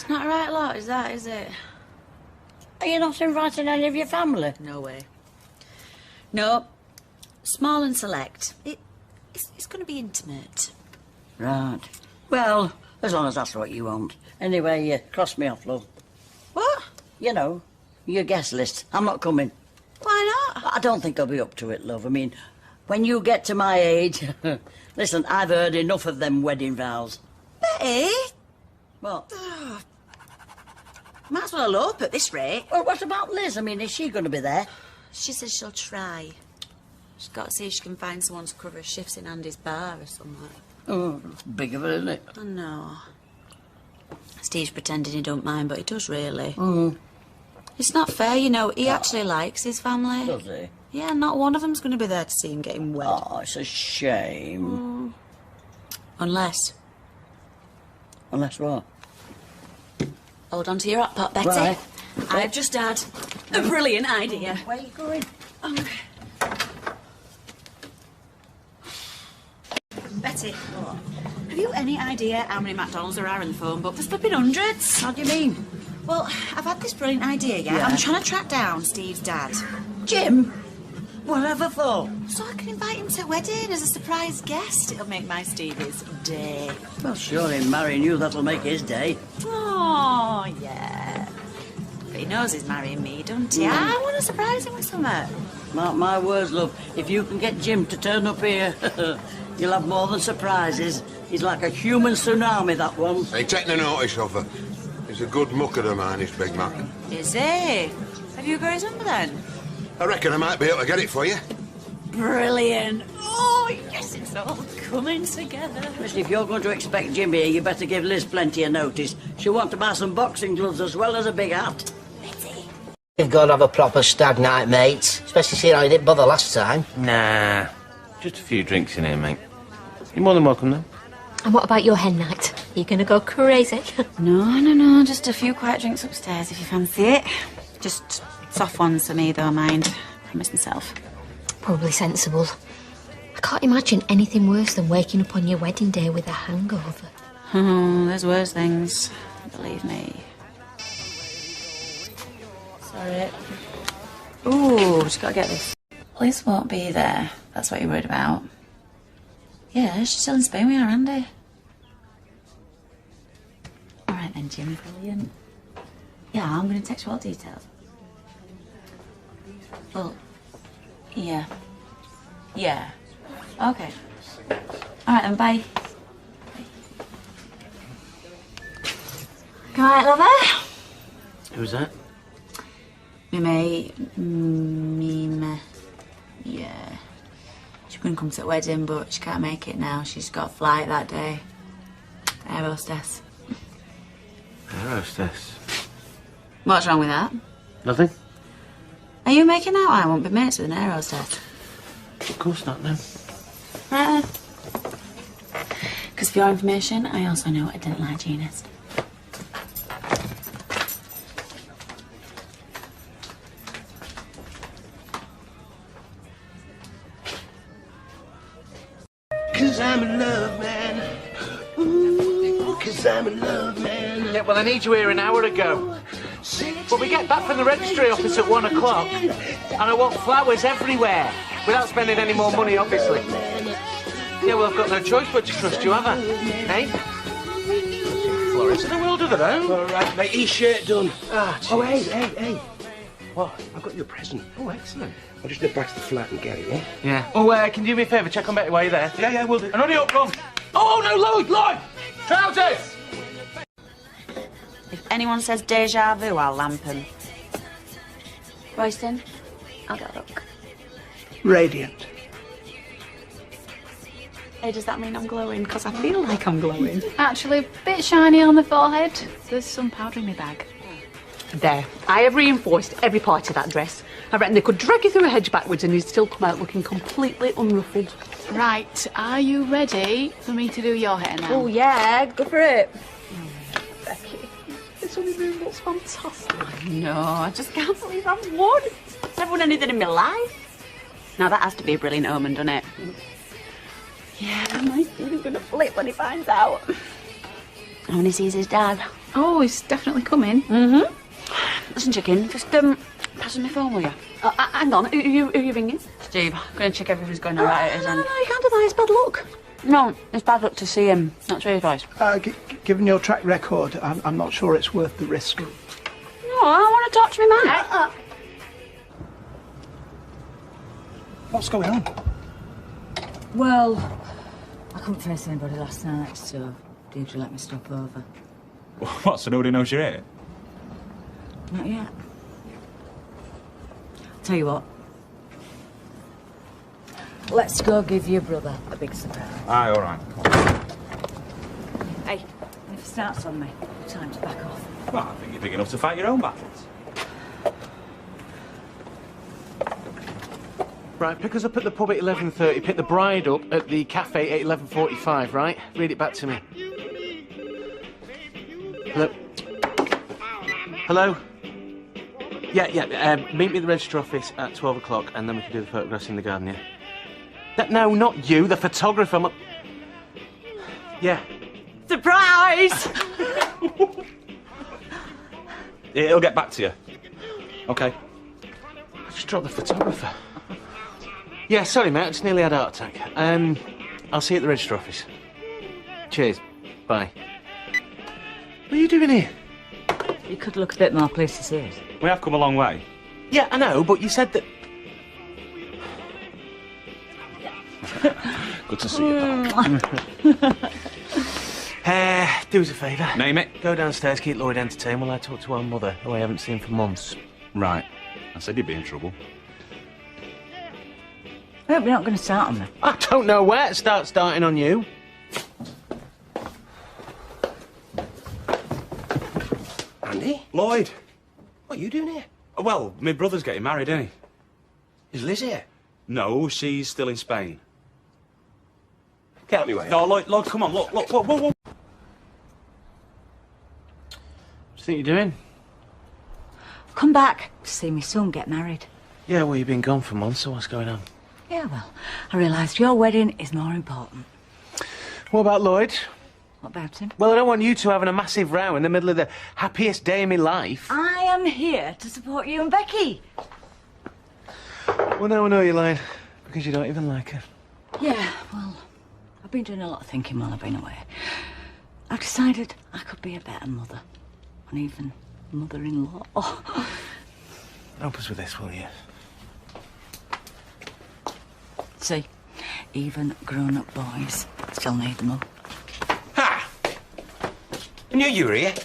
Not a right lot, is that, is it? Are you not inviting any of your family? No way. No. Small and select. It's going to be intimate. Right. Well, as long as that's what you want. Anyway, cross me off, love. What? You know, your guest list. I'm not coming. Why not? I don't think I'll be up to it, love. I mean, when you get to my age... Listen, I've heard enough of them wedding vows. Betty? What? Oh, might as well elope at this rate. Well, what about Liz? I mean, is she going to be there? She says she'll try. She's got to see if she can find someone to cover her shifts in Andy's bar or something. Oh, big of her, isn't it? I know. Steve's pretending he don't mind, but he does really. It's not fair, you know. He actually likes his family. Does he? Yeah, not one of them's going to be there to see him getting wed. Oh, it's a shame. Unless... Unless what? Hold on to your hot pot, Betty. Right. I've just had a brilliant idea. Where are you going? Betty, have you any idea how many McDonald's there are in the phone book? There's flipping hundreds. How do you mean? Well, I've had this brilliant idea, yeah? I'm trying to track down Steve's dad. Jim? Whatever for? So I can invite him to a wedding as a surprise guest. It'll make my Stevie's day. Well, surely marrying you, that'll make his day. Oh, yeah. But he knows he's marrying me, don't he? I want to surprise him with something. Mark my words, love. If you can get Jim to turn up here, you'll have more than surprises. He's like a human tsunami, that one. Hey, take no notice of her. He's a good mucker of mine, this Big Mac. Is he? Have you got his number then? I reckon I might be able to get it for you. Brilliant. Oh, yes, it's all coming together. Listen, if you're going to expect Jim here, you better give Liz plenty of notice. She'll want to buy some boxing gloves as well as a big hat. Betty. You've got to have a proper stag night, mate. Especially seeing how you didn't bother last time. Nah, just a few drinks in here, mate. You're more than welcome, then. And what about your hen night? Are you going to go crazy? No, just a few quiet drinks upstairs if you fancy it. Just soft ones for me, though, mind. Promise myself. Probably sensible. I can't imagine anything worse than waking up on your wedding day with a hangover. Oh, there's worse things, believe me. Sorry. Ooh, just gotta get this. Liz won't be there. That's what you're worried about. Yeah, she's still in Spain with her, Andy. All right then, Jim, brilliant. Yeah, I'm gonna text you all details. Well, yeah. Yeah. Okay. All right then, bye. All right, lover. Who's that? Me mate, Mima. Yeah. She couldn't come to the wedding, but she can't make it now. She's got a flight that day. Air hostess. Air hostess. What's wrong with that? Nothing? Are you making out I won't be mates with an air hostess? Of course not, no. Right then. Because for your information, I also know a dental hygienist. Cause I'm in love, man. Ooh, cause I'm in love, man. Yeah, well, I need you here an hour ago. But we get back from the registry office at 1 o'clock, and I want flowers everywhere, without spending any more money, obviously. Yeah, well, I've got no choice but to trust you, have I? Hey? Florist in the world of their own. All right, mate, his shirt done. Ah, Oh, hey. What? I've got you a present. Oh, excellent. I'll just nip back to the flat and get it, yeah? Yeah. Oh, can you do me a favour? Check on Betty while you're there. Yeah, we'll do. And hurry up, run. Oh, no, Lloyd! Trousers! If anyone says deja vu, I'll lamp him. Royston, I'll get a look. Radiant. Hey, does that mean I'm glowing? Because I feel like I'm glowing. Actually, a bit shiny on the forehead. There's some powder in my bag. There. I have reinforced every part of that dress. I reckon they could drag you through a hedge backwards and you'd still come out looking completely unruffled. Right, are you ready for me to do your hair now? Oh, yeah, go for it. Becky, this honeymoon looks fantastic. No, I just can't believe I've won. Never won anything in my life. Now, that has to be a brilliant omen, doesn't it? Yeah, my Steve's gonna flip when he finds out. And when he sees his dad. Oh, he's definitely coming. Mm-hmm. Listen, chicken, just pass my phone, will you? Hang on, who you ringing? Steve, I'm going to check everything's going all right at his end. No, you can't do that, it's bad luck. No, it's bad luck to see him. That's your advice. Given your track record, I'm not sure it's worth the risk. No, I want to talk to my man. What's going on? Well, I couldn't face anybody last night, so Deirdre let me stop over. What, so nobody knows you're here? Not yet. Tell you what. Let's go give your brother a big surprise. Aye, all right. Hey, if it starts on me, time to back off. Well, I think you're big enough to fight your own battles. Right, pick us up at the pub at 11:30. Pick the bride up at the cafe at 11:45. Right? Read it back to me. Hello. Hello. Yeah. Meet me at the register office at 12 o'clock, and then we can do the photographs in the garden. Yeah. No, not you. The photographer. Yeah. Surprise! He'll get back to you. Okay. I just dropped the photographer. Yeah, sorry, mate. I just nearly had a heart attack. I'll see you at the register office. Cheers. Bye. What are you doing here? You could look a bit more pleased to see us. We have come a long way. Yeah, I know, but you said that... Good to see you, pal. Do us a favour. Name it. Go downstairs, keep Lloyd entertained while I talk to our mother, who I haven't seen for months. Right. I said you'd be in trouble. I hope you're not going to start on me. I don't know where to start starting on you. Andy? Lloyd. What are you doing here? Well, my brother's getting married, isn't he? Is Liz here? No, she's still in Spain. Get out me way. No, Lloyd, come on, look, whoa. What do you think you're doing? Come back to see my son get married. Yeah, well, you've been gone for months, so what's going on? Yeah, well, I realised your wedding is more important. What about Lloyd? What about him? Well, I don't want you two having a massive row in the middle of the happiest day of my life. I am here to support you and Becky. Well, now I know you're lying, because you don't even like her. Yeah, well, I've been doing a lot of thinking while I've been away. I've decided I could be a better mother, and even mother-in-law. Help us with this, will you? See, even grown-up boys still need the mum. Ha! I knew you were here.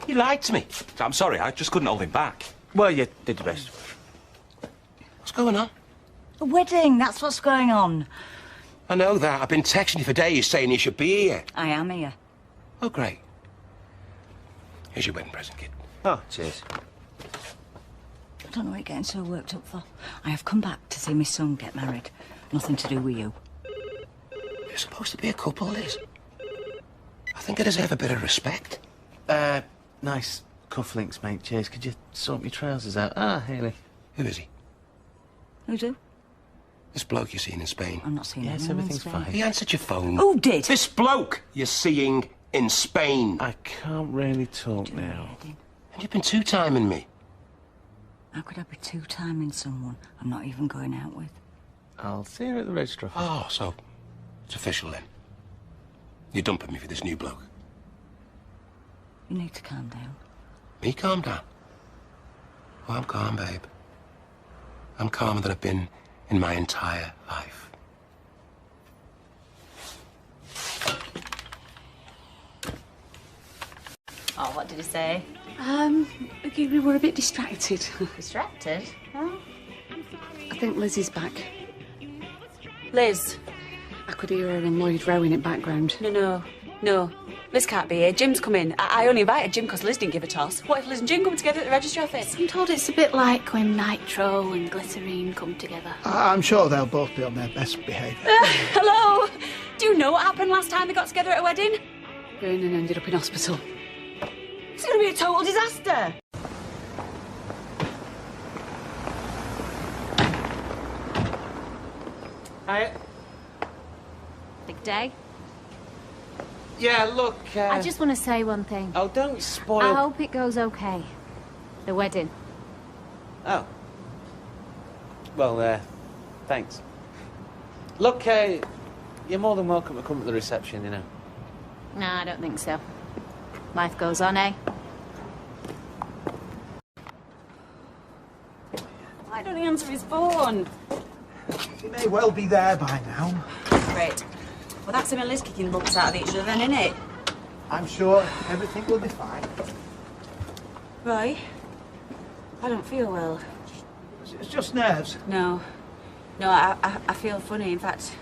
You lied to me. I'm sorry, I just couldn't hold him back. Well, you did your best. What's going on? A wedding, that's what's going on. I know that. I've been texting you for days saying you should be here. I am here. Oh, great. Here's your wedding present, kid. Oh, cheers. I don't know what you're getting so worked up for. I have come back to see my son get married. Nothing to do with you. You're supposed to be a couple, Liz. I think I deserve a bit of respect. Nice cufflinks, mate. Cheers. Could you sort your trousers out? Ah, Haley. Who is he? Who do? This bloke you're seeing in Spain. I'm not seeing Yes, anyone in everything's Spain. fine. He answered your phone. Who did? This bloke you're seeing in Spain. I can't really talk now. And you've been two-timing me. How could I be two-timing someone I'm not even going out with? I'll see you at the register office. Oh, so it's official then. You're dumping me for this new bloke. You need to calm down. Me calm down? Oh, I'm calm, babe. I'm calmer than I've been in my entire life. Oh, what did he say? We were a bit distracted. Distracted? Oh. I think Liz is back. Liz. I could hear her and Lloyd rowing in background. No. Liz can't be here. Jim's coming. I only invited Jim because Liz didn't give a toss. What if Liz and Jim come together at the registry office? I'm told it's a bit like when Nitro and Glycerine come together. I'm sure they'll both be on their best behaviour. Hello? Do you know what happened last time they got together at a wedding? Burned and ended up in hospital. It's going to be a total disaster. Hi. Big day? Yeah, look, I just want to say one thing. Oh, don't spoil... I hope it goes okay. The wedding. Oh. Well, thanks. Look, you're more than welcome to come to the reception, you know. No, I don't think so. Life goes on, eh? Why don't he answer his phone? He may well be there by now. Great. Well, that's him and Liz kicking bumps out of each other then, isn't it? I'm sure everything will be fine. Roy, I don't feel well. It's just nerves. No. No, I feel funny. In fact,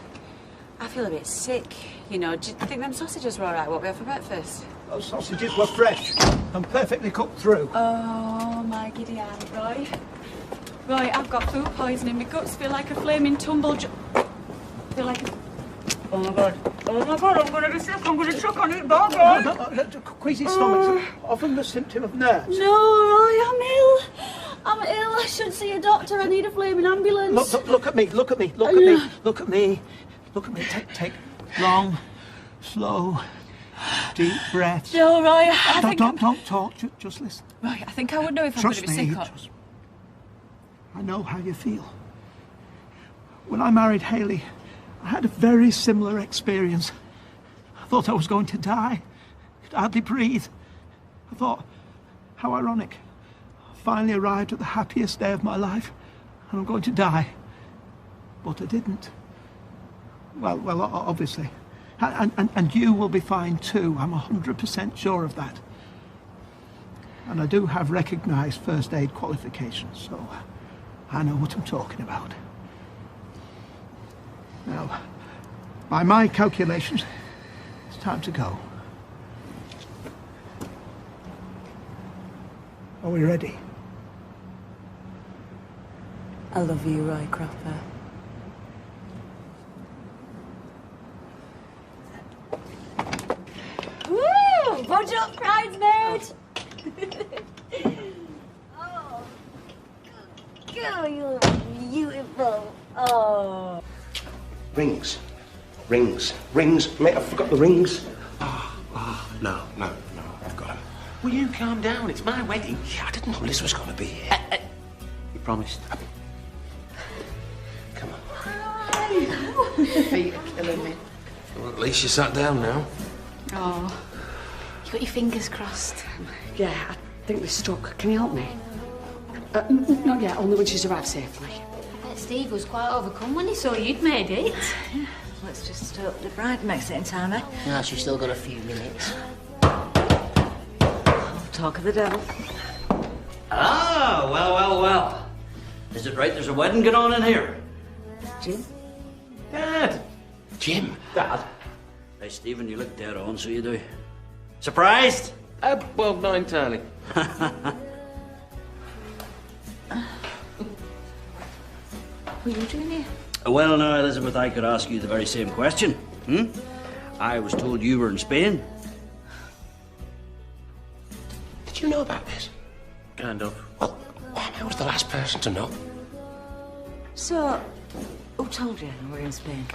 I feel a bit sick. You know, do you think them sausages were all right, what we had for breakfast? Those sausages were fresh and perfectly cooked through. Oh, my giddy aunt, Roy. Roy, I've got food poisoning. My guts feel like a flaming tumble. Feel like a... Oh, my God. Oh, my God, I'm going to be sick. I'm going to choke on it, Barbara. Queasy stomach's often the symptom of nerves. No, Roy, I'm ill. I'm ill. I should see a doctor. I need a flaming ambulance. Look at me. Look at me. Look at me. Look at me. Look at me. Take long, slow, deep breaths. No, Roy, I think... Don't talk. Just listen. Roy, I think I would know if I'm going to be sick or... I know how you feel. When I married Hayley, I had a very similar experience. I thought I was going to die. I could hardly breathe. I thought, how ironic. I finally arrived at the happiest day of my life, and I'm going to die. But I didn't. Well, obviously. And you will be fine too. I'm 100% sure of that. And I do have recognised first aid qualifications, so I know what I'm talking about. Now, by my calculations, it's time to go. Are we ready? I love you, Roy Cropper. Woo! Budge up, bridesmaid! Oh, girl, you look beautiful. Oh. Rings. Mate, I forgot the rings. No, I've got them. Will you calm down? It's my wedding. Yeah, I didn't know Liz was going to be here. You promised. Come on. Feet are killing me. Well, at least you sat down now. Oh, you got your fingers crossed. Yeah, I think we struck. Can you help me? Not yet, only when she's arrived safely. I bet Steve was quite overcome when he saw you'd made it. Let's just hope the bride makes it in time, eh? No, she's still got a few minutes. Talk of the devil. Ah, well. Is it right there's a wedding going on in here? Jim? Dad! Jim? Dad? Hey, Stephen, you look dead on, so you do. Surprised? Well, not entirely. What are you doing here? Well, now, Elizabeth, I could ask you the very same question. I was told you were in Spain. Did you know about this? Kind of. Well, I was the last person to know. So, who told you we're in Spain?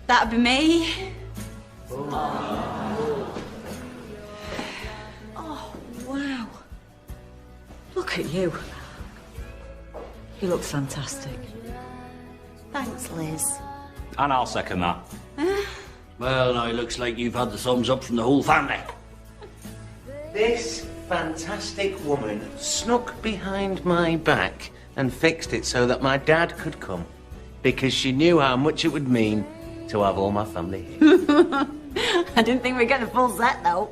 That'd be me. Oh, wow. Look at you. You look fantastic. Thanks, Liz. And I'll second that. Well, now, it looks like you've had the thumbs up from the whole family. This fantastic woman snuck behind my back and fixed it so that my dad could come, because she knew how much it would mean to have all my family here. I didn't think we'd get the full set, though.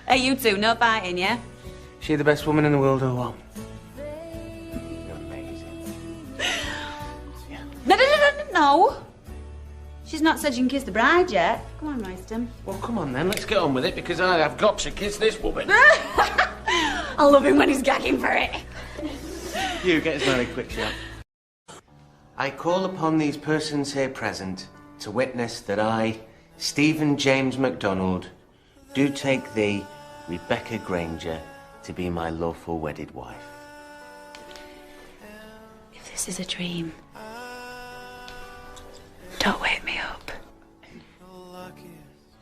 Hey, you two, no fighting, yeah? She the best woman in the world or what? No. She's not said you can kiss the bride yet. Come on, Royston. Well, come on then, let's get on with it, because I have got to kiss this woman. I love him when he's gagging for it. You get us married quick, shot. I call upon these persons here present to witness that I, Stephen James McDonald, do take thee, Rebecca Granger, to be my lawful wedded wife. If this is a dream, don't wake me up.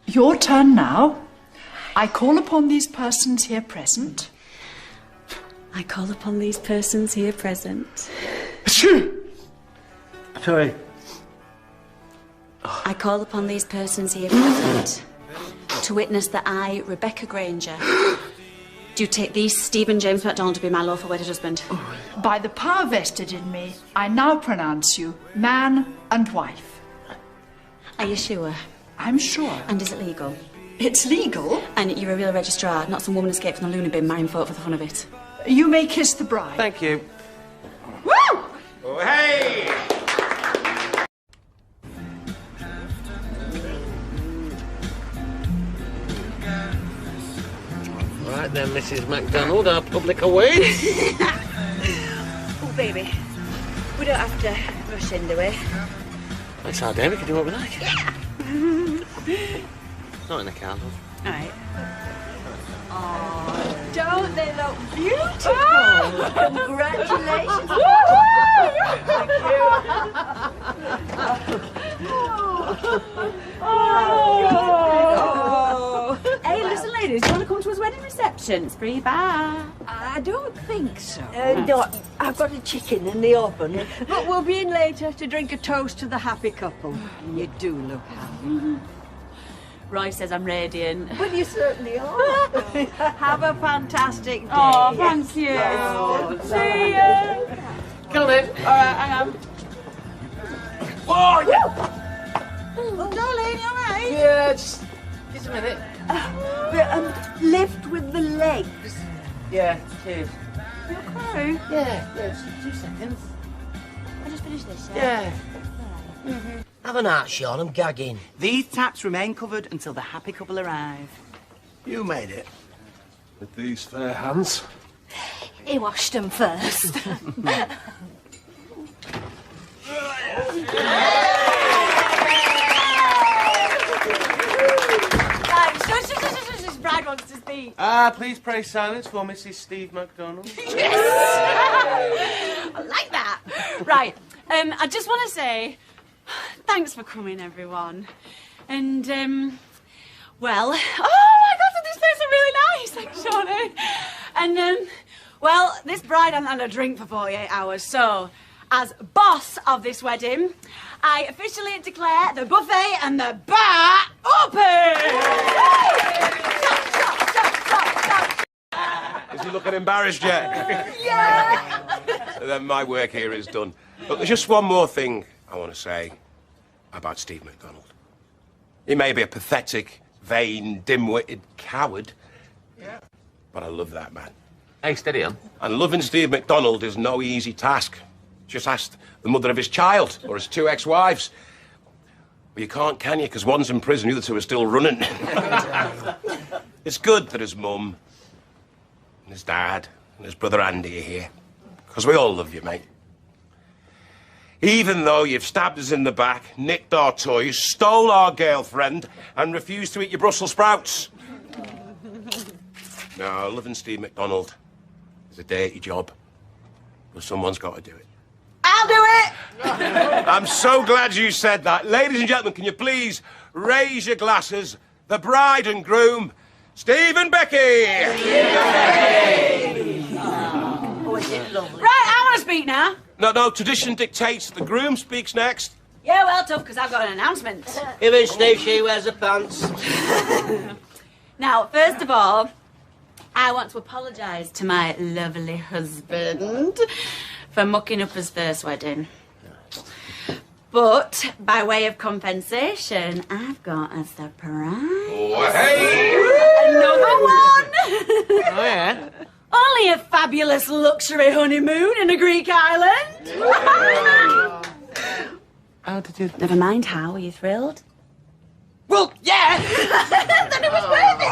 Your turn now. I call upon these persons here present. I call upon these persons here present. Sorry. I call upon these persons here present to witness that I, Rebecca Granger, do take thee, Stephen James McDonald, to be my lawful wedded husband. By the power vested in me, I now pronounce you man and wife. Are you sure? I'm sure. And is it legal? It's legal? And you're a real registrar, not some woman escaped from the loony bin marrying folk for the fun of it. You may kiss the bride. Thank you. Woo! Oh, hey! Right then, Mrs. McDonald, our public awaits. Oh, baby. We don't have to rush in, do we? That's our day, we can do what we like. Yeah! Not in the candles. All right. Oh, don't they look beautiful? Congratulations. Hey, listen, ladies, you want to come to his wedding reception? It's free bar. I don't think so. No, I've got a chicken in the oven. But we'll be in later to drink a toast to the happy couple. You do look happy. Roy says I'm radiant. Well, you certainly are. Have a fantastic day. Oh, thank you. Oh, see you. Come in. All right, hang on. Oh, yeah. Oh, darling, you all right? Yeah, just a minute. Lift with the legs. Yeah, cheers. You okay? Yeah, just 2 seconds. I just finished this, Yeah. Have an heart, Sean. I'm gagging. These taps remain covered until the happy couple arrive. You made it. With these fair hands. He washed them first. Shush, bride wants to speak. Please pray silence for Mrs. Steve McDonald. Yes! I like that. Right, I just want to say thanks for coming, everyone. And, well, oh my God, this place is really nice, thanks, Shawnee. And, well, this bride hasn't had a drink for 48 hours, so as boss of this wedding, I officially declare the buffet and the bar open! Is he looking embarrassed yet? Yeah! Then my work here is done. But there's just one more thing I want to say about Steve McDonald. He may be a pathetic, vain, dim-witted coward, but I love that man. Hey, steady on. And loving Steve McDonald is no easy task. Just ask the mother of his child, or his 2 ex-wives. Well, you can't, can you? Because one's in prison, the other 2 are still running. It's good that his mum and his dad and his brother Andy are here. Because we all love you, mate. Even though you've stabbed us in the back, nicked our toys, stole our girlfriend, and refused to eat your Brussels sprouts. No, loving Steve McDonald is a dirty job. But someone's got to do it. I'll do it! I'm so glad you said that. Ladies and gentlemen, can you please raise your glasses? The bride and groom, Steve and Becky! Oh, is it lovely? Right, I want to speak now. No, tradition dictates the groom speaks next. Yeah, well, tough, because I've got an announcement. Give in, Steve. She wears her pants. Now, first of all, I want to apologise to my lovely husband for mucking up his first wedding. But, by way of compensation, I've got a surprise. Oh, hey! Another one! Oh, yeah? Only a fabulous luxury honeymoon in a Greek island. How did you... Never mind how, are you thrilled? Well, yeah! Then it was worth it!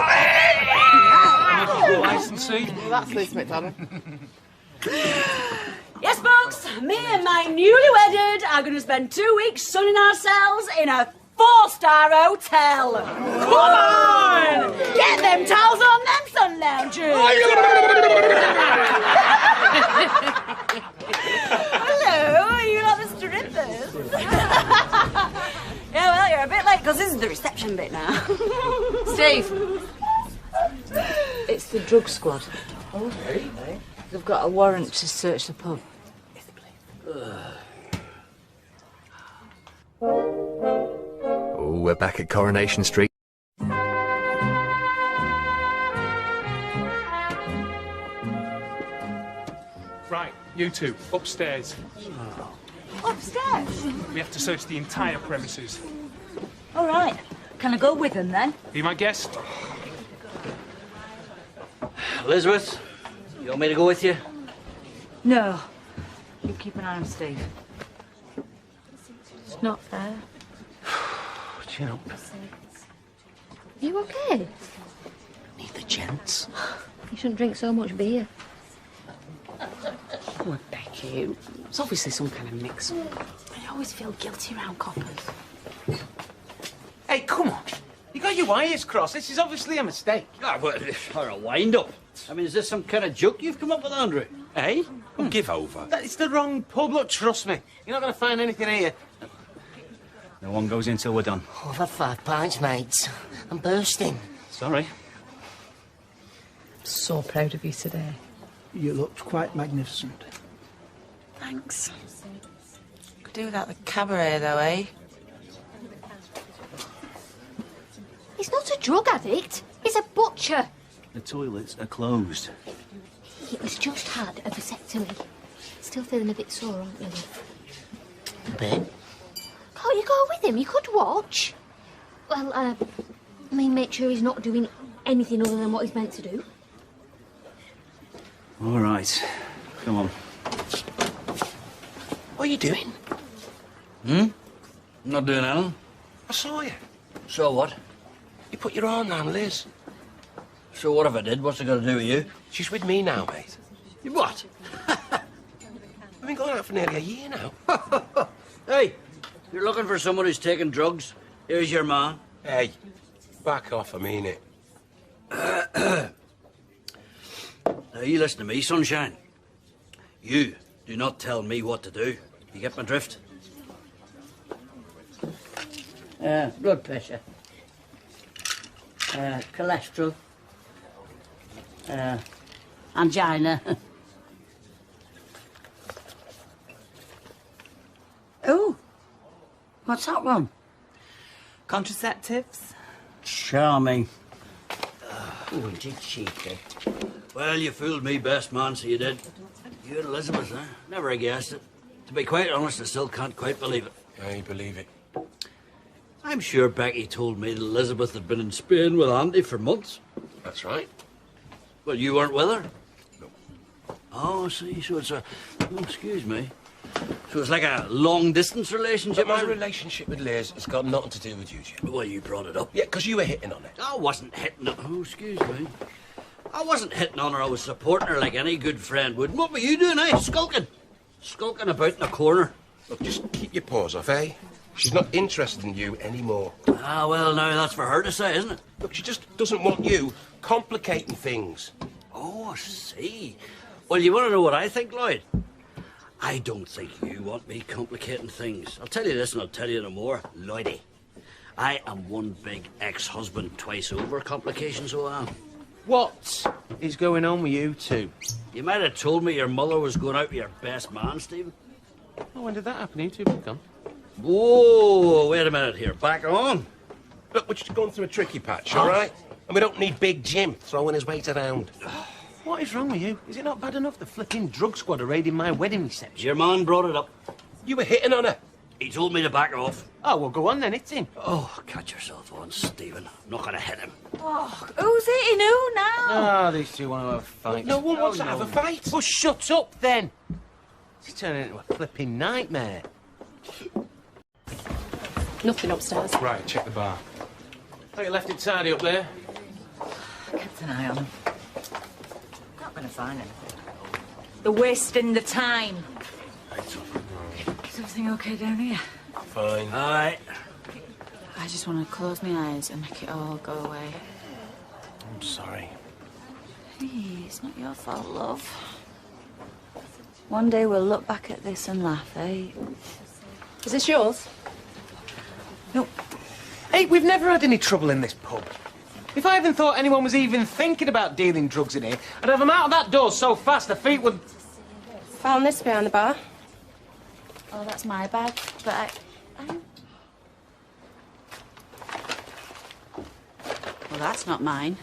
Licensee. Well, that's Steve McDonald. Yes, folks, me and my newly wedded are going to spend 2 weeks sunning ourselves in a 4-star hotel. Come on! Get them towels on them sun loungers. Hello, are you not the strippers? Yeah, well, you're a bit late Because this is the reception bit now. Steve! It's the drug squad. Oh, hey. They've got a warrant to search the pub. Oh, we're back at Coronation Street. Right, you two, upstairs. Upstairs? We have to search the entire premises. All right. Can I go with them then? Be my guest. Elizabeth, you want me to go with you? No. You keep an eye on Steve. It's not fair. Chin up. You okay? Need the gents. You shouldn't drink so much beer. Oh, Becky, it's obviously some kind of mix-up. I always feel guilty around coppers. Hey, come on. You got your wires crossed. This is obviously a mistake. Ah, but or a wind-up. I mean, is this some kind of joke you've come up with, Andrew? Hey? Well, give over. It's the wrong pub. Look, trust me. You're not going to find anything here. No one goes in till we're done. Oh, I've had 5 pints, mates. I'm bursting. Sorry. So proud of you today. You looked quite magnificent. Thanks. Could do without the cabaret, though, eh? He's not a drug addict. He's a butcher. The toilets are closed. He's just had a vasectomy. Still feeling a bit sore, aren't you? A bit. Can't you go with him? You could watch. Well, I mean, make sure he's not doing anything other than what he's meant to do. All right. Come on. What are you doing? I'm not doing anything. I saw you. So what? You put your arm round Liz. So what if I did? What's it got to do with you? She's with me now, mate. You what? I've been going out for nearly a year now. Hey, you're looking for someone who's taking drugs? Here's your man. Hey, back off, I mean it. Now, you listen to me, sunshine. You do not tell me what to do. You get my drift? Blood pressure. Cholesterol. Angina. Oh, what's that one? Contraceptives. Charming. Oh, did she? Well, you fooled me, best man, so you did. You and Elizabeth, huh? Never guessed it. To be quite honest, I still can't quite believe it. I believe it. I'm sure Becky told me that Elizabeth had been in Spain with Andy for months. That's right. Well, you weren't with her? No. Oh, see, so it's a... Oh, excuse me. So it's like a long-distance relationship? But my relationship with Liz has got nothing to do with you, Jim. Well, you brought it up. Yeah, because you were hitting on it. I wasn't hitting on her. Oh, excuse me. I wasn't hitting on her. I was supporting her like any good friend would. What were you doing, eh? Skulking. Skulking about in a corner. Look, just keep your paws off, eh? She's not interested in you anymore. Ah, well, now that's for her to say, isn't it? Look, she just doesn't want you complicating things. Oh, I see. Well, you want to know what I think, Lloyd? I don't think you want me complicating things. I'll tell you this and I'll tell you no more. Lloydie, I am one big ex-husband twice over complication, so I am. What is going on with you two? You might have told me your mother was going out with your best man, Stephen. Oh, when did that happen? You two back on? Whoa, wait a minute here. Back on? Look, we're just going through a tricky patch, all right? And we don't need Big Jim throwing his weight around. What is wrong with you? Is it not bad enough the flipping drug squad are raiding my wedding reception? Your man brought it up. You were hitting on her. He told me to back off. Oh, well, go on then, hit him. Oh, catch yourself on, Stephen. I'm not going to hit him. Oh, who's hitting who now? Oh, these two want to have a fight. No one wants to have a fight. Well, shut up then. It's turning into a flipping nightmare. Nothing upstairs. Right, check the bar. Oh, you left it tidy up there. Kept an eye on him. Not going to find anything. They're wasting the time. Is everything okay down here? Fine. All right. I just want to close my eyes and make it all go away. I'm sorry. Hey, it's not your fault, love. One day we'll look back at this and laugh, eh? Is this yours? No. Hey, we've never had any trouble in this pub. If I even thought anyone was even thinking about dealing drugs in here, I'd have them out of that door so fast their feet would... Found this behind the bar. Oh, that's my bag, but Well, that's not mine.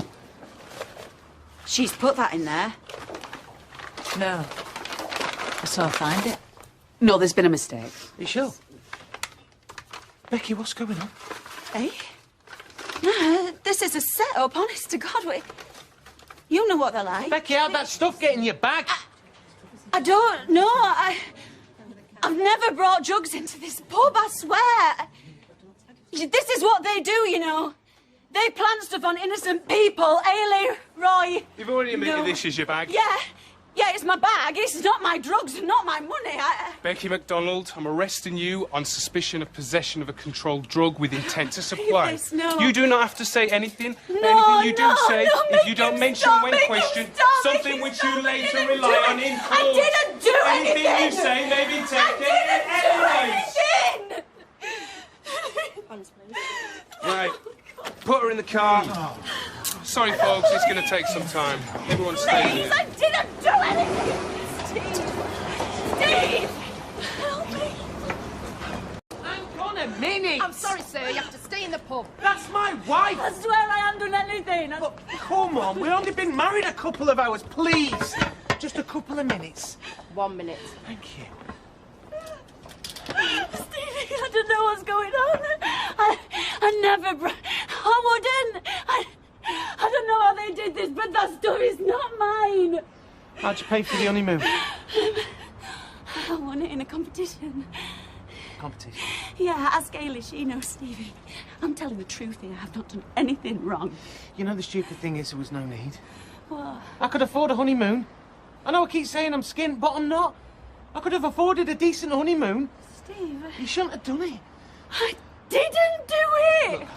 She's put that in there. No. I saw her find it. No, there's been a mistake. You sure? Becky, what's going on? Eh? No, this is a set-up, honest to God. You know what they're like. Becky, how'd that stuff get in your bag? I don't know. I've never brought drugs into this pub, I swear. This is what they do, you know. They plant stuff on innocent people. Ailey, Roy. You've already admitted No. this is your bag. Yeah, it's my bag. It's not my drugs and not my money. Becky McDonald, I'm arresting you on suspicion of possession of a controlled drug with intent to supply. Yes, no. You do not have to say anything. No, Anything you do no, say, no, if you make don't him mention stop, when make him questioned, stop, something make him which stop. you I later didn't rely do on it. in I court. didn't do Anything anything. you say may be taken I didn't do anyways. Right, put her in the car. Sorry, folks, it's going to take some time. Everyone stay Please, here. I didn't do anything. Steve! Help me. Hang on a minute! I'm sorry, sir. You have to stay in the pub. That's my wife! I swear I haven't done anything. Look, come on, we've only been married a couple of hours, please. Just a couple of minutes. 1 minute. Thank you. Stevie, I don't know what's going on. I never... I wouldn't. I don't know how they did this, but that stuff is not mine. How'd you pay for the honeymoon? I won it in a competition. Competition? Yeah, ask Ailey, she knows Stevie. I'm telling the truth here, I've not done anything wrong. You know the stupid thing is there was no need. What? I could afford a honeymoon. I know I keep saying I'm skint, but I'm not. I could have afforded a decent honeymoon. Steve... You shouldn't have done it. I didn't do it! Look.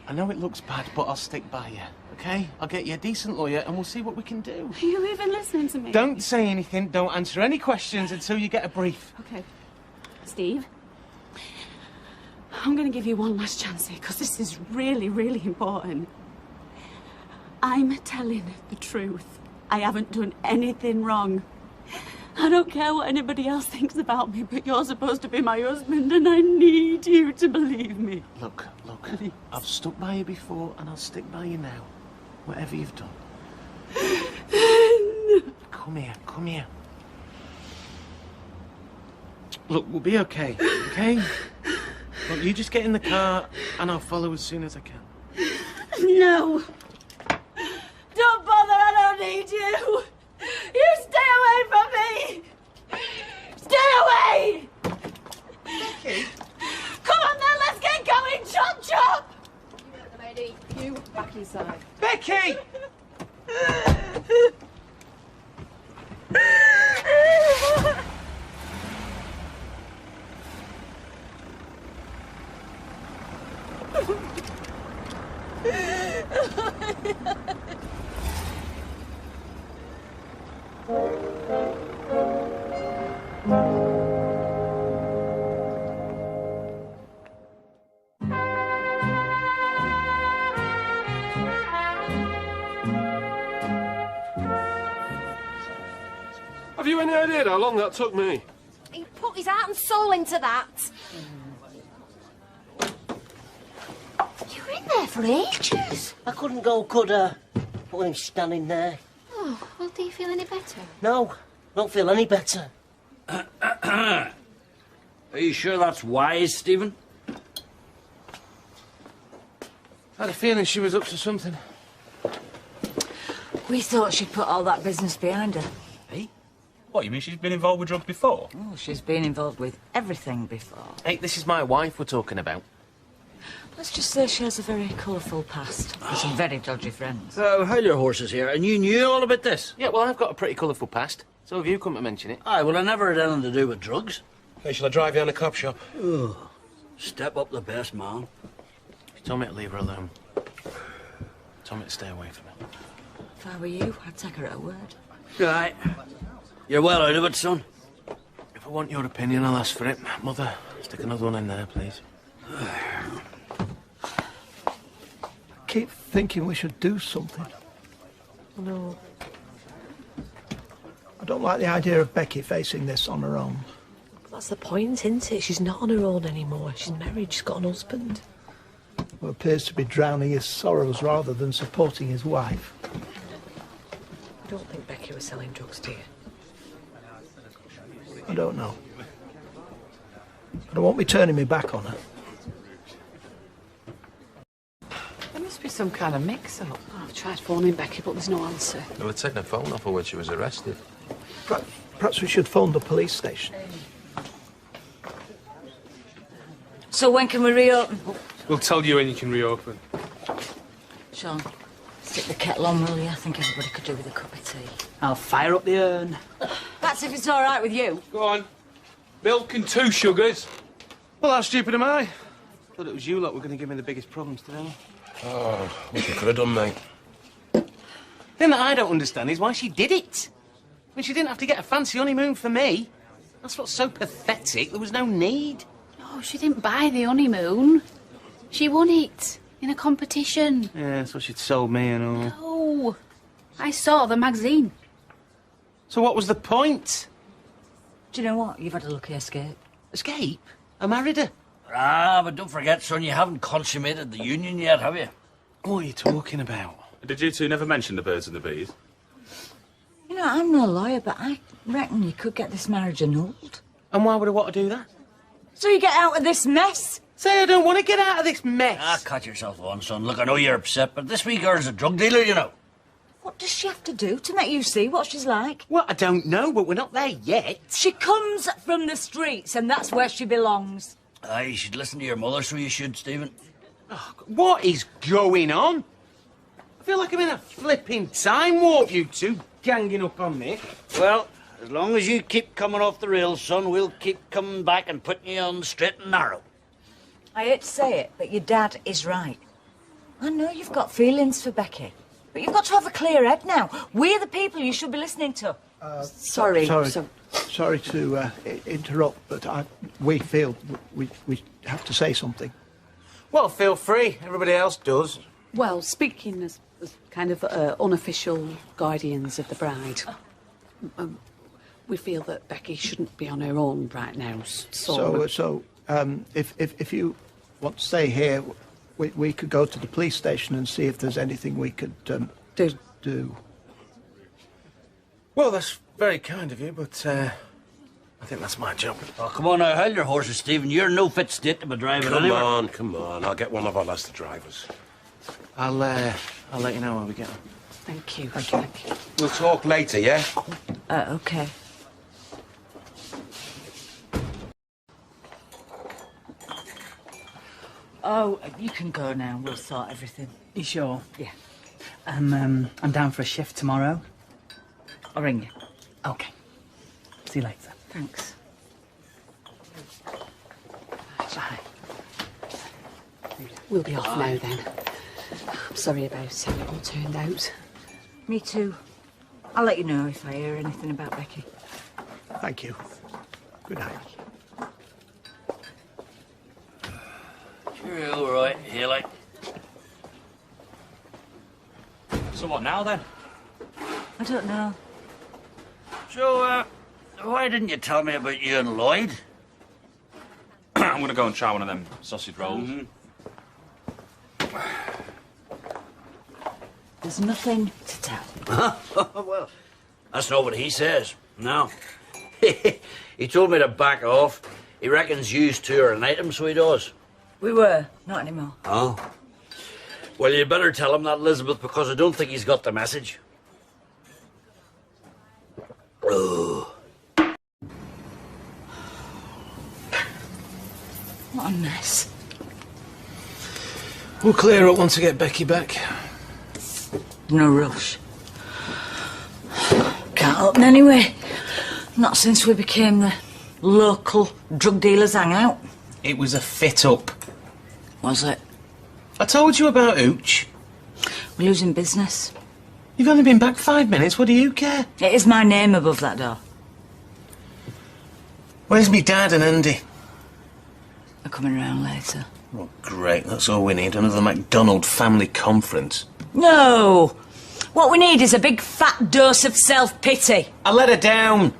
I know it looks bad, but I'll stick by you, okay? I'll get you a decent lawyer and we'll see what we can do. Are you even listening to me? Don't say anything, don't answer any questions until you get a brief. Okay. Steve, I'm going to give you one last chance here, because this is really, really important. I'm telling the truth. I haven't done anything wrong. I don't care what anybody else thinks about me, but you're supposed to be my husband, and I need you to believe me. Look, I've stuck by you before, and I'll stick by you now. Whatever you've done. Come here. Look, we'll be okay, okay? Look, you just get in the car, and I'll follow as soon as I can. No. Don't bother, I don't need you. You stay away from me. Stay away. Becky? Come on then, let's get going. Chop, chop. Lady, you back inside. Becky! Have you any idea how long that took me? He put his heart and soul into that. You were in there for ages. I couldn't go, could I? Put him standing there. Oh, well, do you feel any better? No, don't feel any better. Are you sure that's wise, Stephen? I had a feeling she was up to something. We thought she'd put all that business behind her. Eh? What, you mean she's been involved with drugs before? Oh, she's been involved with everything before. Hey, this is my wife we're talking about. Let's just say she has a very colourful past and some very dodgy friends. How'd your horses here? And you knew all about this? Yeah, well, I've got a pretty colourful past. So have you come to mention it? Aye, well, I never had anything to do with drugs. Hey, shall I drive you on a cop shop? Oh, step up the best, man. She told me to leave her alone. Told me to stay away from her. If I were you, I'd take her at her word. Right. You're well out of it, son. If I want your opinion, I'll ask for it. Mother, stick another one in there, please. keep thinking we should do something. No. I don't like the idea of Becky facing this on her own. That's the point, isn't it? She's not on her own anymore. She's married, she's got an husband. Who appears to be drowning his sorrows rather than supporting his wife. I don't think Becky was selling drugs, do you? I don't know. But I won't be turning my back on her. There must be some kind of mix-up. Oh, I've tried phoning Becky, but there's no answer. They were taking her phone off her when she was arrested. Perhaps we should phone the police station. So when can we reopen? We'll tell you when you can reopen. Sean, stick the kettle on, will you? I think everybody could do with a cup of tea. I'll fire up the urn. That's if it's all right with you. Go on. Milk and 2 sugars. Well, how stupid am I? Thought it was you lot were going to give me the biggest problems today. Oh, what you could have done, mate. The thing that I don't understand is why she did it. I mean, she didn't have to get a fancy honeymoon for me. That's what's so pathetic. There was no need. No, she didn't buy the honeymoon. She won it in a competition. Yeah, that's what she'd sold me and all. No, I saw the magazine. So what was the point? Do you know what? You've had a lucky escape. Escape? I married her. Ah, but don't forget, son, you haven't consummated the union yet, have you? What are you talking about? Did you two never mention the birds and the bees? You know, I'm no lawyer, but I reckon you could get this marriage annulled. And why would I want to do that? So you get out of this mess. Say I don't want to get out of this mess. Ah, cut yourself on, son. Look, I know you're upset, but this wee girl's a drug dealer, you know. What does she have to do to make you see what she's like? Well, I don't know, but we're not there yet. She comes from the streets, and that's where she belongs. Aye, you should listen to your mother, so you should, Stephen. Oh, what is going on? I feel like I'm in a flipping time warp, you two, ganging up on me. Well, as long as you keep coming off the rails, son, we'll keep coming back and putting you on the straight and narrow. I hate to say it, but your dad is right. I know you've got feelings for Becky, but you've got to have a clear head now. We're the people you should be listening to. Sorry to interrupt, but we feel we have to say something. Well, feel free. Everybody else does. Well, speaking as kind of unofficial guardians of the bride, we feel that Becky shouldn't be on her own right now. So, if you want to stay here, we could go to the police station and see if there's anything we could do. Well, that's very kind of you, but I think that's my job. Oh, come on now, hold your horses, Stephen. You're in no fit state to be driving anywhere. Come on. I'll get one of our Leicester drivers. I'll let you know when we get on. Thank you. Thank you. We'll talk later, yeah? Okay. Oh, you can go now. We'll sort everything. You sure? Yeah. I'm down for a shift tomorrow. I'll ring you. Okay. See you later. Thanks. Bye. We'll be off now then. I'm sorry about how it all turned out. Me too. I'll let you know if I hear anything about Becky. Thank you. Good night. You're all right, Haley. So what now, then? I don't know. So, why didn't you tell me about you and Lloyd? I'm going to go and try one of them sausage rolls. There's nothing to tell. Well, that's not what he says. No. He told me to back off. He reckons you two are an item, so he does. We were. Not anymore. Oh. Well, you better tell him that, Elizabeth, because I don't think he's got the message. Oh. What a mess. We'll clear up once I get Becky back. No rush. Can't open anyway. Not since we became the local drug dealers hangout. It was a fit-up. Was it? I told you about Ooch. We're losing business. You've only been back 5 minutes. What do you care? It is my name above that door. Where's me dad and Andy? They're coming round later. Oh, great. That's all we need. Another McDonald family conference. No! What we need is a big fat dose of self-pity. I let her down.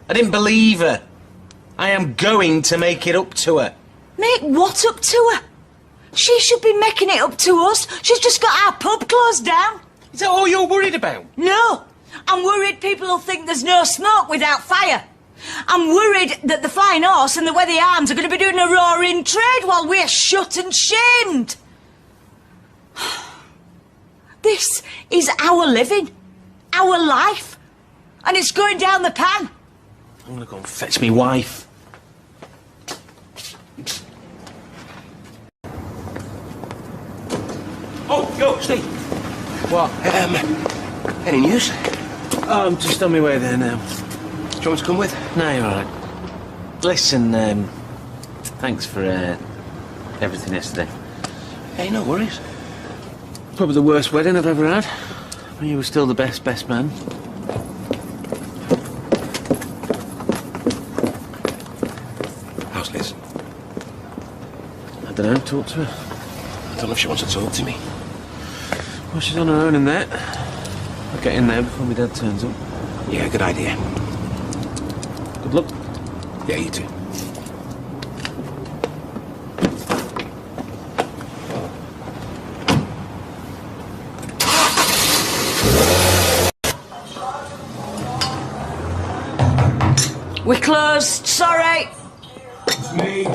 I didn't believe her. I am going to make it up to her. Make what up to her? She should be making it up to us. She's just got our pub closed down. Is that all you're worried about? No. I'm worried people will think there's no smoke without fire. I'm worried that the Flying Horse and the Weather Arms are going to be doing a roaring trade while we're shut and shamed. This is our living, our life, and it's going down the pan. I'm going to go and fetch me wife. Oh, yo, Steve. What? Any news? Oh, I'm just on my way there now. Do you want to come with? No, you're all right. Listen, thanks for everything yesterday. Hey, no worries. Probably the worst wedding I've ever had. But you were still the best man. How's Liz? I don't know, talk to her. I don't know if she wants to talk to me. Well, she's on her own in there. I'll get in there before my dad turns up. Yeah, good idea. Good luck. Yeah, you too. We're closed, sorry. It's me.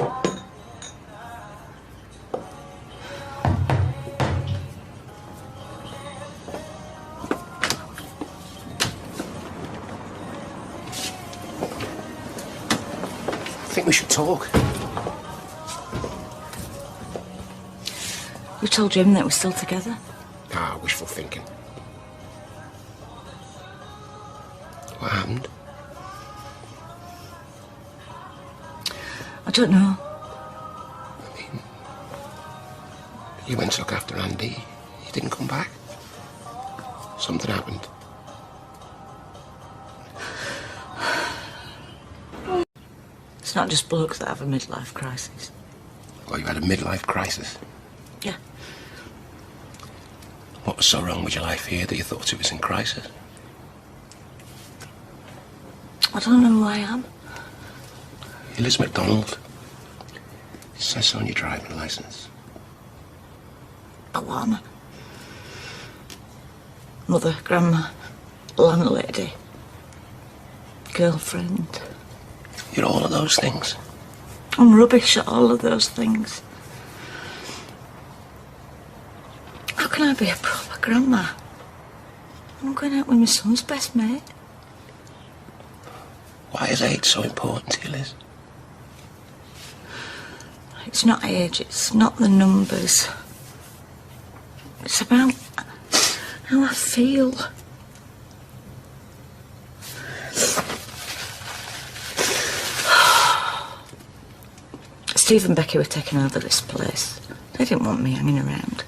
I think we should talk. You told Jim that we're still together? Ah, wishful thinking. What happened? I don't know. You went to look after Andy. He didn't come back. Something happened. It's not just blokes that have a midlife crisis. Well, you had a midlife crisis. Yeah. What was so wrong with your life here that you thought it was in crisis? I don't know who I am. You're Liz McDonald. It says so on your driving licence. But what am I? Mother, grandma, landlady, girlfriend. You're all of those things. I'm rubbish at all of those things. How can I be a proper grandma? I'm going out with my son's best mate. Why is age so important to you, Liz? It's not age, it's not the numbers. It's about how I feel. Steve and Becky were taking over this place. They didn't want me hanging around.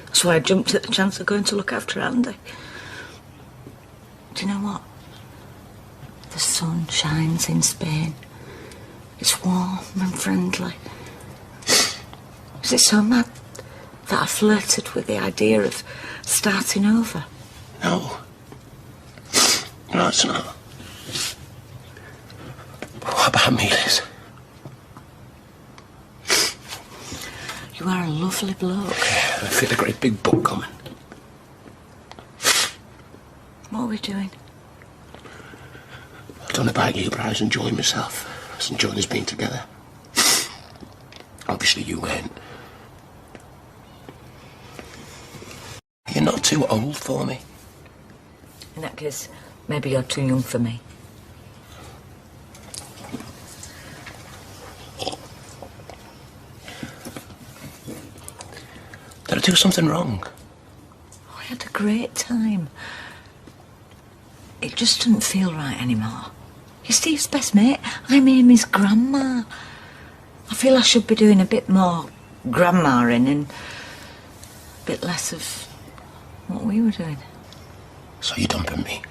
That's why I jumped at the chance of going to look after Andy. Do you know what? The sun shines in Spain. It's warm and friendly. Is it so mad that I flirted with the idea of starting over? No. No, it's not. What about me, Liz? You are a lovely bloke. I feel a great big book coming. What are we doing? I don't know about you, but I was enjoying myself. I was enjoying us being together. Obviously you weren't. You're not too old for me. In that case, maybe you're too young for me. Did I do something wrong? Oh, I had a great time. It just doesn't feel right anymore. You're Steve's best mate. I'm Amy's grandma. I feel I should be doing a bit more grandma-ing and a bit less of what we were doing. So you're dumping me?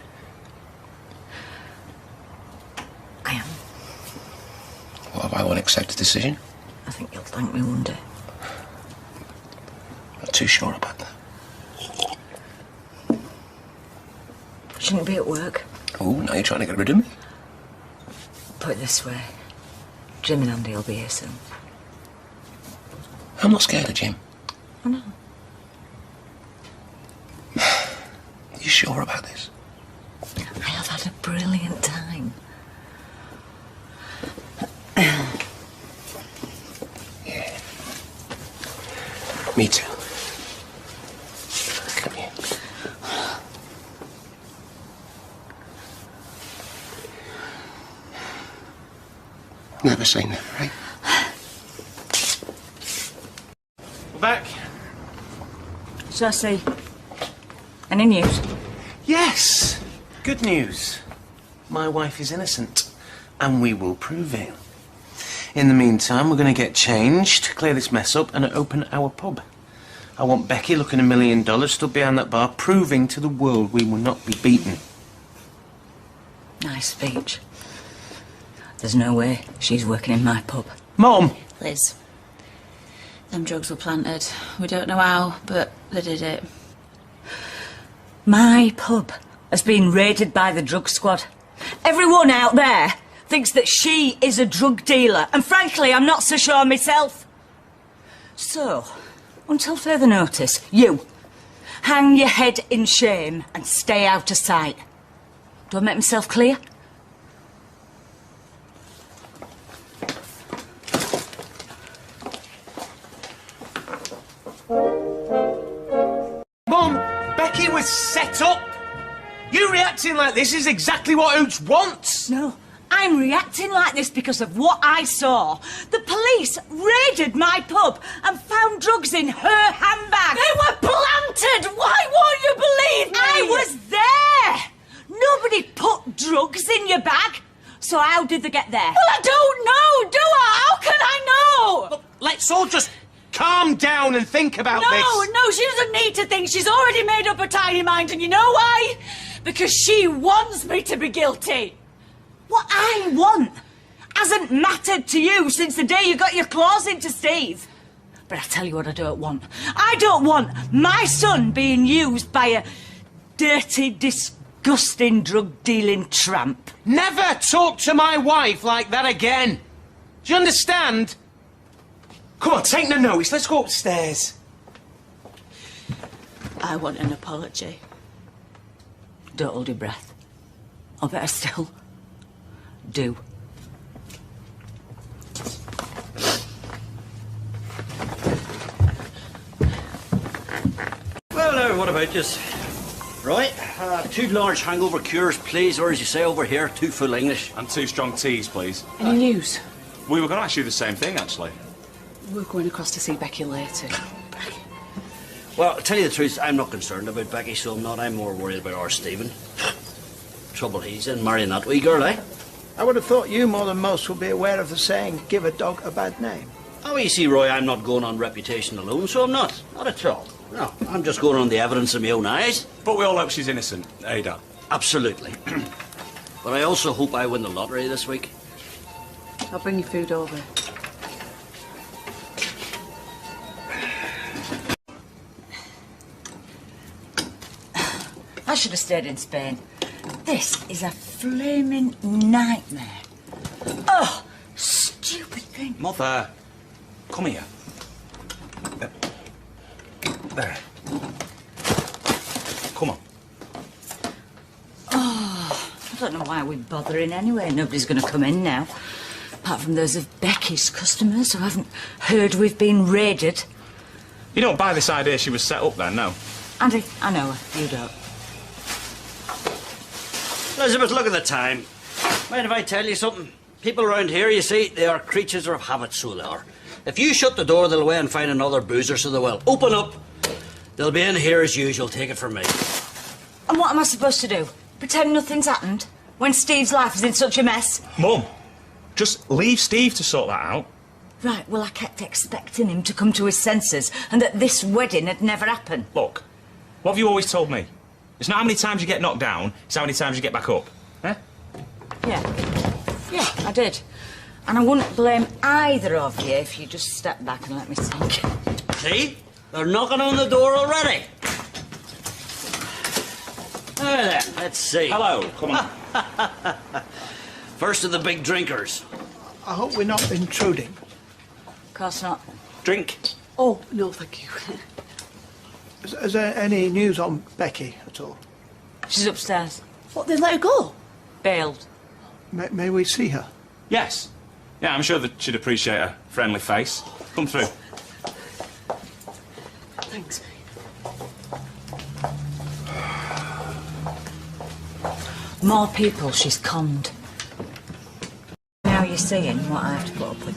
I am. What if I won't accept the decision? I think you'll thank me one day. not too sure about that. Shouldn't be at work. Oh, now you're trying to get rid of me? Put it this way. Jim and Andy will be here soon. I'm not scared of Jim. I know. Are you sure about this? I have had a brilliant time. Yeah. Me too. Come here. Never say never, right? We're back. Shall I see? Any news? Yes. Good news. My wife is innocent, and we will prove it. In the meantime, we're going to get changed, clear this mess up, and open our pub. I want Becky looking $1 million, stood behind that bar, proving to the world we will not be beaten. Nice speech. There's no way she's working in my pub. Mom! Liz, them drugs were planted. We don't know how, but they did it. My pub has been raided by the drug squad. Everyone out there thinks that she is a drug dealer, and frankly, I'm not so sure myself. So, until further notice, you hang your head in shame and stay out of sight. Do I make myself clear? Mum, Becky was set up. You reacting like this is exactly what Hoots wants. No, I'm reacting like this because of what I saw. The police raided my pub and found drugs in her handbag. They were planted! Why won't you believe me? I was there! Nobody put drugs in your bag. So how did they get there? Well, I don't know, do I? How can I know? Look, let's all just calm down and think about this. No, she doesn't need to think. She's already made up her tiny mind, and you know why? Because she wants me to be guilty. What I want hasn't mattered to you since the day you got your claws into Steve. But I tell you what I don't want. I don't want my son being used by a dirty, disgusting drug-dealing tramp. Never talk to my wife like that again. Do you understand? Come on, take no notice. Let's go upstairs. I want an apology. Don't hold your breath. Or better still, do. Well, now, what about this? Right, 2 large hangover cures, please, or as you say over here, 2 full English. And 2 strong teas, please. Any news? We were going to ask you the same thing, actually. We're going across to see Becky later. Well, to tell you the truth, I'm not concerned about Becky, so I'm not. I'm more worried about our Stephen. Trouble he's in, marrying that wee girl, eh? I would have thought you more than most would be aware of the saying, give a dog a bad name. Oh, you see, Roy, I'm not going on reputation alone, so I'm not. Not at all. No, I'm just going on the evidence of my own eyes. But we all hope she's innocent, Ada. Absolutely. But I also hope I win the lottery this week. I'll bring you food over. I should have stayed in Spain. This is a flaming nightmare. Oh, stupid thing. Mother, come here. There. Come on. Oh, I don't know why we're bothering anyway. Nobody's going to come in now. Apart from those of Becky's customers who haven't heard we've been raided. You don't buy this idea she was set up then, no? Andy, I know her. You don't. Elizabeth, look at the time. Mind if I tell you something? People around here, you see, they are creatures of habit, so they are. If you shut the door, they'll away and find another boozer, so they will. Open up. They'll be in here as usual. Take it from me. And what am I supposed to do? Pretend nothing's happened? When Steve's life is in such a mess? Mum, just leave Steve to sort that out. Right, well, I kept expecting him to come to his senses and that this wedding had never happened. Look, what have you always told me? It's not how many times you get knocked down, it's how many times you get back up. Eh? Yeah, I did. And I wouldn't blame either of you if you just stepped back and let me think. See? They're knocking on the door already. Now then, let's see. Hello, come on. First of the big drinkers. I hope we're not intruding. Of course not. Drink. Oh, no, thank you. Is there any news on Becky at all? She's upstairs. What, they let her go? Bailed. May we see her? Yes. Yeah, I'm sure that she'd appreciate a friendly face. Come through. Thanks. More people she's conned. Now you're seeing what I have to put up with.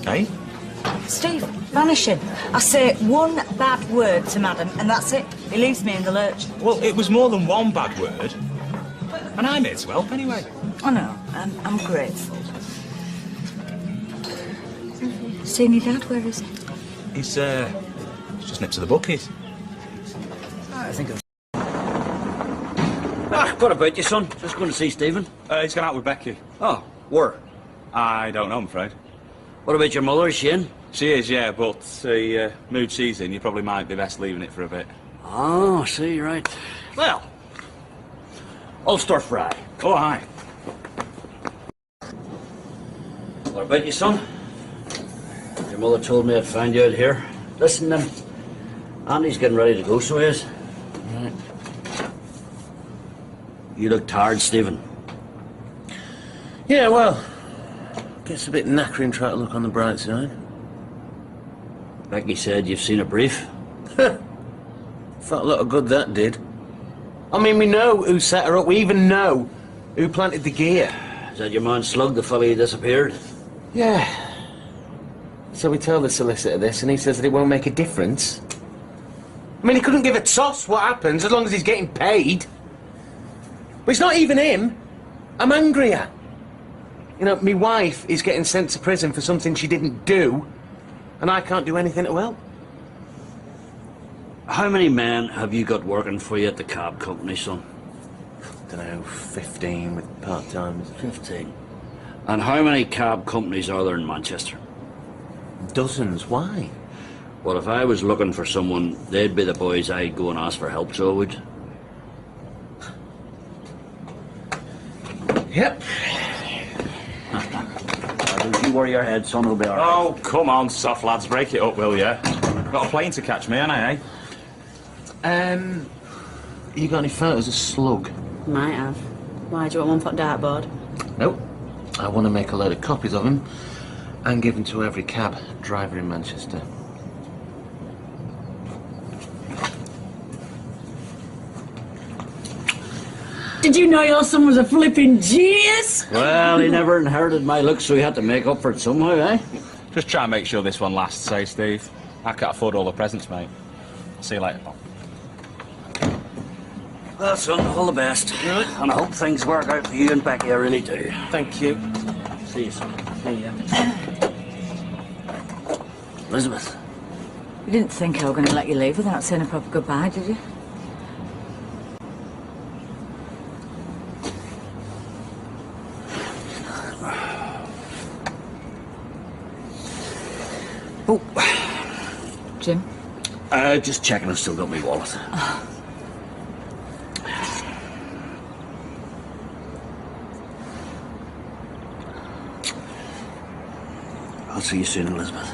Hey? Steve, vanishing. I say one bad word to Madam, and that's it. He leaves me in the lurch. Well, it was more than one bad word. And I'm here to help anyway. I know. I'm grateful. Seen your dad? Where is he? He's just next to the bookies. I think I've... what about you, son? Just going to see Stephen? He's gone out with Becky. Oh, where? I don't know, I'm afraid. What about your mother? Is she in? She is, yeah, but the mood she's in, you probably might be best leaving it for a bit. Oh, see, right. Well, I'll stir fry. Oh, aye. What about you, son? Your mother told me I'd find you out here. Listen, Andy's getting ready to go, so he is. Right. You look tired, Stephen. Yeah, well, gets a bit knackering trying to look on the bright side. Becky said you've seen a brief. Felt a lot of good that did. I mean, we know who set her up. We even know who planted the gear. Is that your man Slug, the fella who disappeared? Yeah. So we tell the solicitor this, and he says that it won't make a difference. I mean, he couldn't give a toss what happens as long as he's getting paid. But it's not even him. I'm angrier. You know, my wife is getting sent to prison for something she didn't do, and I can't do anything to help. How many men have you got working for you at the cab company, son? Don't know, 15 with part-timers. 15. And how many cab companies are there in Manchester? Dozens. Why? Well, if I was looking for someone, they'd be the boys I'd go and ask for help, so I would. Yep. Don't you worry your head, son, will be all right. Oh, come on, soft lads, break it up, will ya? Got a plane to catch me, ain't I, eh? You got any photos of Slug? Might have. Why, do you want one foot dartboard? Nope. I want to make a load of copies of him and give them to every cab driver in Manchester. Did you know your son was a flipping genius? Well, he never inherited my looks, so he had to make up for it somehow, eh? Just try and make sure this one lasts, eh, Steve? I can't afford all the presents, mate. See you later, pal. Well, son, all the best. And I hope things work out for you and Becky, I really do. Thank you. See you, son. See ya. Elizabeth. You didn't think I was going to let you leave without saying a proper goodbye, did you? Oh. Jim? Just checking I've still got my wallet. Oh. I'll see you soon, Elizabeth.